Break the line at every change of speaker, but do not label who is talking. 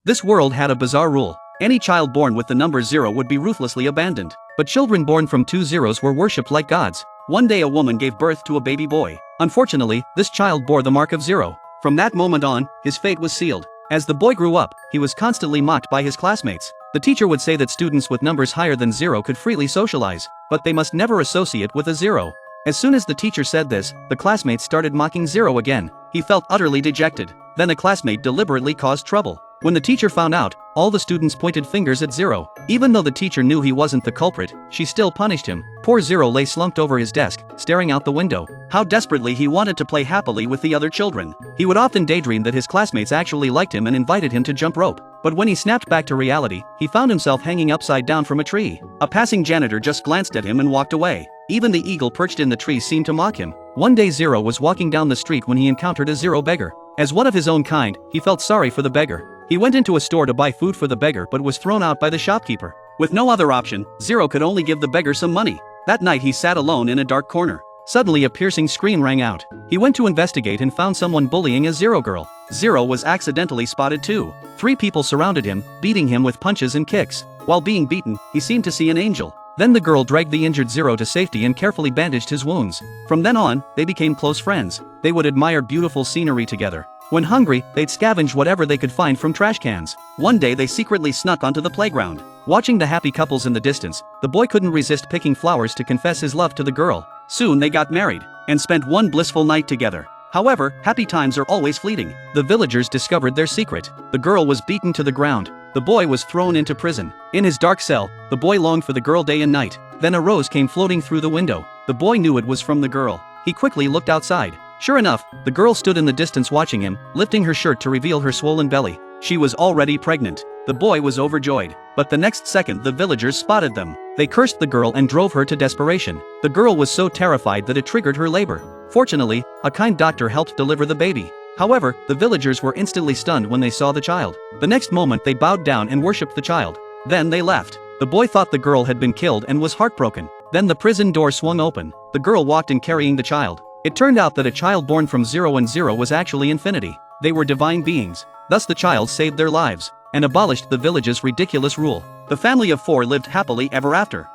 This world had a bizarre rule. Any child born with the number 0 would be ruthlessly abandoned. But children born from 2 zeros were worshipped like gods. One day a woman gave birth to a baby boy. Unfortunately, this child bore the mark of 0. From that moment on, his fate was sealed. As the boy grew up, he was constantly mocked by his classmates. The teacher would say that students with numbers higher than 0 could freely socialize, but they must never associate with a 0. As soon as the teacher said this, the classmates started mocking 0 again. He felt utterly dejected. Then a classmate deliberately caused trouble. When the teacher found out, all the students pointed fingers at 0. Even though the teacher knew he wasn't the culprit, she still punished him. Poor 0 lay slumped over his desk, staring out the window. How desperately he wanted to play happily with the other children. He would often daydream that his classmates actually liked him and invited him to jump rope. But when he snapped back to reality, he found himself hanging upside down from a tree. A passing janitor just glanced at him and walked away. Even the eagle perched in the tree seemed to mock him. One day 0 was walking down the street when he encountered a 0 beggar. As one of his own kind, he felt sorry for the beggar. He went into a store to buy food for the beggar but was thrown out by the shopkeeper. With no other option, 0 could only give the beggar some money. That night he sat alone in a dark corner. Suddenly a piercing scream rang out. He went to investigate and found someone bullying a 0 girl. 0 was accidentally spotted too. 3 people surrounded him, beating him with punches and kicks. While being beaten, he seemed to see an angel. Then the girl dragged the injured 0 to safety and carefully bandaged his wounds. From then on, they became close friends. They would admire beautiful scenery together. When hungry, they'd scavenge whatever they could find from trash cans. One day they secretly snuck onto the playground. Watching the happy couples in the distance, the boy couldn't resist picking flowers to confess his love to the girl. Soon they got married, and spent one blissful night together. However, happy times are always fleeting. The villagers discovered their secret. The girl was beaten to the ground. The boy was thrown into prison. In his dark cell, the boy longed for the girl day and night. Then a rose came floating through the window. The boy knew it was from the girl. He quickly looked outside. Sure enough, the girl stood in the distance watching him, lifting her shirt to reveal her swollen belly. She was already pregnant. The boy was overjoyed. But the next second the villagers spotted them. They cursed the girl and drove her to desperation. The girl was so terrified that it triggered her labor. Fortunately, a kind doctor helped deliver the baby. However, the villagers were instantly stunned when they saw the child. The next moment they bowed down and worshipped the child. Then they left. The boy thought the girl had been killed and was heartbroken. Then the prison door swung open. The girl walked in carrying the child. It turned out that a child born from 0 and 0 was actually infinity. They were divine beings. Thus the child saved their lives and abolished the village's ridiculous rule. The family of 4 lived happily ever after.